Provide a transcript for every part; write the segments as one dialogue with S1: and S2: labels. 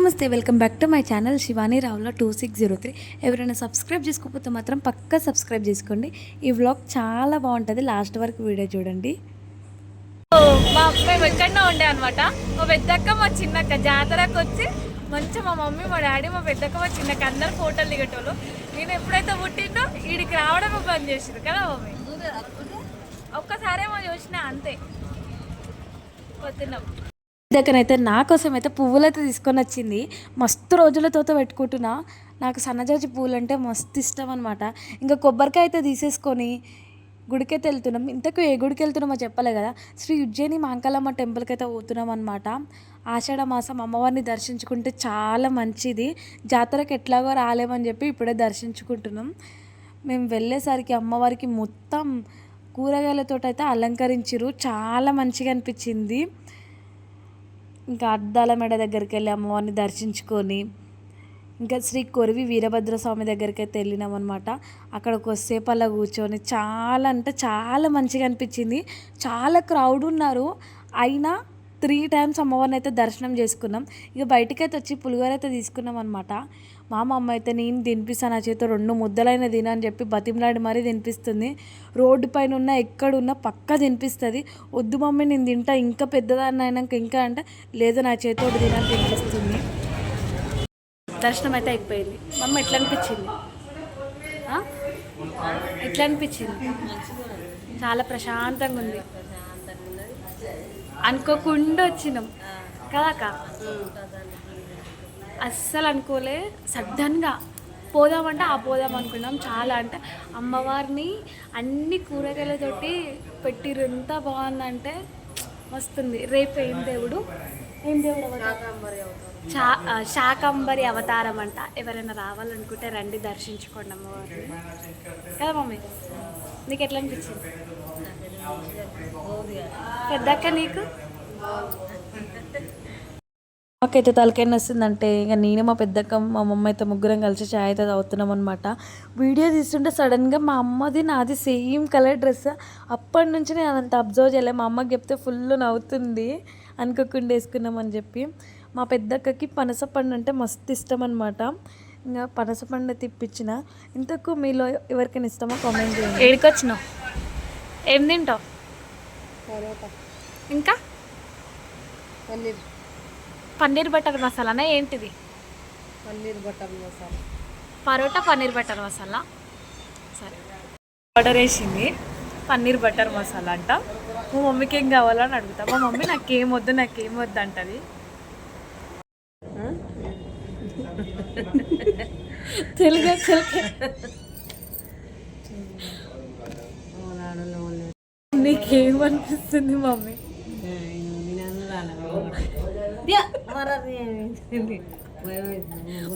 S1: నమస్తే, welcome back to my channel Shivani Ravula 2603. ఎవరైనా subscribe చేసుకోకపోతే మాత్రం పక్కా సబ్స్క్రైబ్ చేసుకోండి. ఈ వ్లాగ్ చాలా బాగుంటుంది, లాస్ట్ వరకు వీడియో చూడండి.
S2: మేము ఎక్కడో ఉండే అనమాట. మా పెద్దక్క మా చిన్నక్క జాతరకు వచ్చి మంచిగా మా మమ్మీ మా డాడీ మా పెద్దక్క మా చిన్నక్క అందరు ఫోటోలు దిగేటోళ్ళు. నేను ఎప్పుడైతే పుట్టిందో వీడికి రావడమే బంద్ చేసారు కదా మమ్మీ. ఒక్కసారేమో చూసినా అంతే. పొద్దున్నాం
S1: దగ్గరైతే నా కోసం అయితే పువ్వులైతే తీసుకొని వచ్చింది. మస్తు రోజులతో పెట్టుకుంటున్నా. నాకు సన్నజాజి పువ్వులు అంటే మస్తు ఇష్టం అనమాట. ఇంకా కొబ్బరికాయ అయితే తీసేసుకొని గుడికైతే వెళ్తున్నాం. ఇంతకు ఏ గుడికి వెళ్తున్నామో చెప్పలే కదా. శ్రీ ఉజ్జయిని మహంకాళమ్మ టెంపుల్కి అయితే పోతున్నాం అనమాట. ఆషాఢ మాసం అమ్మవారిని దర్శించుకుంటే చాలా మంచిది. జాతరకు ఎట్లాగో రాలేమని చెప్పి ఇప్పుడే దర్శించుకుంటున్నాం. మేము వెళ్ళేసరికి అమ్మవారికి మొత్తం కూరగాయలతో అయితే అలంకరించారు. చాలా మంచిగా అనిపించింది. ఇంకా అద్దాల మెడ దగ్గరికి వెళ్ళి అమ్మవారిని దర్శించుకొని ఇంకా శ్రీ కొరివి వీరభద్రస్వామి దగ్గరికి అయితే వెళ్ళినాం అనమాట. అక్కడ కొద్దిసేపు అలా కూర్చొని చాలా అంటే చాలా మంచిగా అనిపించింది. చాలా క్రౌడ్ ఉన్నారు. అయినా 3 times అమ్మవారిని అయితే దర్శనం చేసుకున్నాం. ఇక బయటకైతే వచ్చి పులిహోర అయితే తీసుకున్నాం అనమాట. మా అమ్మ అయితే నేను తినిపిస్తాను, నా చేతితో 2 ముద్దలైన తిన అని చెప్పి బతిమలాడి మరీ తినిపిస్తుంది. రోడ్డు పైన ఉన్న ఎక్కడున్నా పక్కా తినిపిస్తుంది. వద్దు మమ్మీ నేను తింటా, ఇంకా పెద్దదాన్ని అయినాక ఇంకా అంటే లేదు నా చేతితో తినని తినిపిస్తుంది. దర్శనం అయితే అయిపోయింది. మమ్మ ఎట్లా అనిపించింది? ఎట్లా అనిపించింది? చాలా ప్రశాంతంగా ఉంది. అనుకోకుండా వచ్చినాం కదాక, అస్సలు అనుకోలే. సడన్గా పోదామంటే పోదాం అనుకున్నాం. చాలా అంటే అమ్మవారిని అన్ని కూరగాయలతోటి పెట్టిరు. ఎంత బాగుందంటే వస్తుంది. రేపు ఏం దేవుడు శాకంబరి అవతారం అంట. ఎవరైనా రావాలనుకుంటే రండి, దర్శించుకోండి అమ్మవారిని కదా మమ్మీ. నీకు ఎట్లా అనిపించింది పెద్దక్క? నీకు మాకైతే తలకాయ వస్తుందంటే ఇక నేను మా పెద్దక్క మా మమ్మ అయితే ముగ్గురం కలిసి చాయ్ అయితే తాగుతున్నాం అనమాట. వీడియో తీస్తుంటే సడన్గా మా అమ్మది నాది సేమ్ కలర్ డ్రెస్. అప్పటి నుంచి నేను అదంతా అబ్జర్వ్ చేయలేదు. మా అమ్మకి చెప్తే ఫుల్ నవ్వుతుంది, అనుకోకుండా వేసుకున్నామని చెప్పి. మా పెద్దక్కకి పనసపండు అంటే మస్తు ఇష్టం అనమాట. ఇంకా పనసపండు తిప్పించిన. ఇంతకు మీలో ఎవరికైనా ఇష్టమో కామెంట్ చేయండి.
S2: ఏడికి వచ్చినావు? ఏం తింటావు? ఇంకా పన్నీర్ బటర్ మసాలానా ఏంటిది?
S3: Paneer butter masala,
S2: parotta paneer butter masala. సరే, ఆర్డర్ వేసింది పన్నీర్ బటర్ మసాలా అంట. మా మమ్మీకి ఏం కావాలని అడుగుతా. మా మమ్మీ నాకేం వద్దు అంటది. తెలుగు నీకేమనిపిస్తుంది మమ్మీ?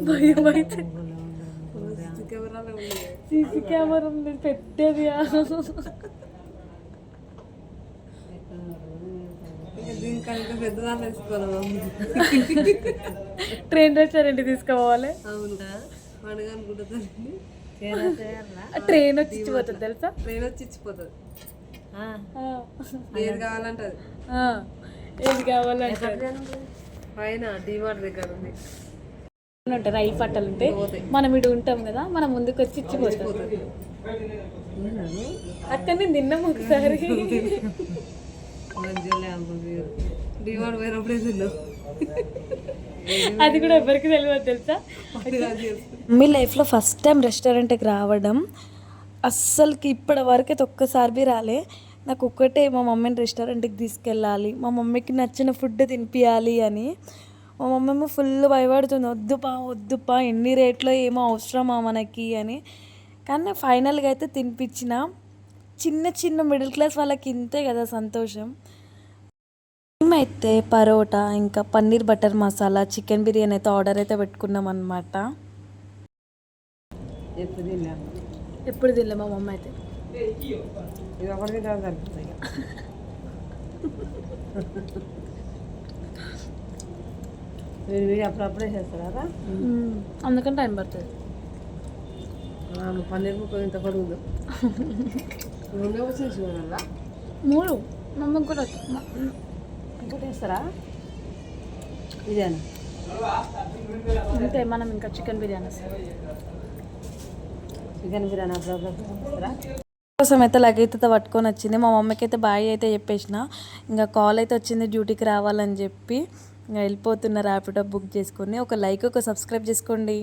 S2: భయం అయితే సీసీ కెమెరా ఉంది పెట్టేది. ట్రైన్ రెస్టారెంట్ తీసుకోవాలి. ట్రైన్ వచ్చి ఇచ్చిపోతుంది తెలుసా?
S3: ట్రైన్ వచ్చి ఇచ్చిపోతుంది. ఏది కావాలంటది,
S2: ఏది కావాలంటే
S3: పైన డిమార్ట్ దగ్గర ఉంది.
S2: రైలు పట్టాలు ఉంటాయి. మనం ఇటు ఉంటాం కదా, మనం ముందుకు వచ్చి ఇచ్చిపోతుంది. అక్కడ నేను తిన్నాం ఒకసారి.
S3: డిమార్ట్ పోయినప్పుడే తిన్నాం.
S2: అది కూడా ఎవరికి తెలియదు తెలుసా?
S1: మీ లైఫ్లో ఫస్ట్ టైం రెస్టారెంట్కి రావడం. అస్సలకి ఇప్పటి వరకు అయితే ఒక్కసారి రాలే. నాకు ఒక్కటే మా మమ్మీని రెస్టారెంట్కి తీసుకెళ్ళాలి, మా మమ్మీకి నచ్చిన ఫుడ్ తినిపించాలి అని. మా మమ్మీ ఫుల్ భయపడుతుంది, వద్దుపా ఎన్ని రేట్లో ఏమో అవసరమా మనకి అని. కానీ ఫైనల్గా అయితే తినిపించిన. చిన్న మిడిల్ క్లాస్ వాళ్ళకి ఇంతే కదా సంతోషం. మేమైతే పరోటా ఇంకా పన్నీర్ బటర్ మసాలా చికెన్ బిర్యానీ అయితే ఆర్డర్ అయితే పెట్టుకున్నాం అనమాట.
S2: ఎప్పుడు తినలే మా మమ్మీ అయితే.
S3: అప్పుడప్పుడే చేస్తారా?
S2: అందుకని టైం పడుతుంది.
S3: పన్నీర్ ముక్క ఇంత పడుతుంది.
S2: 3 మమ్మీ కూడా
S3: ఇంకోటి వేస్తారా? ఇదేనా
S1: అంతే మనం ఇంకా చికెన్ బిర్యానీ వస్తుంది.
S3: చికెన్ బిర్యానీ అప్పుడప్పుడు చేస్తారా?
S1: కోసం అయితే లగేజ్ అయితే పట్టుకొని వచ్చింది. మా మమ్మీకి అయితే బాయ్ అయితే చెప్పేసిన, ఇంకా కాల్ అయితే వచ్చింది డ్యూటీకి రావాలని చెప్పి ఇంకా వెళ్ళిపోతున్న ర్యాపిడో బుక్ చేసుకొని. ఒక లైక్ ఒక సబ్స్క్రైబ్ చేసుకోండి.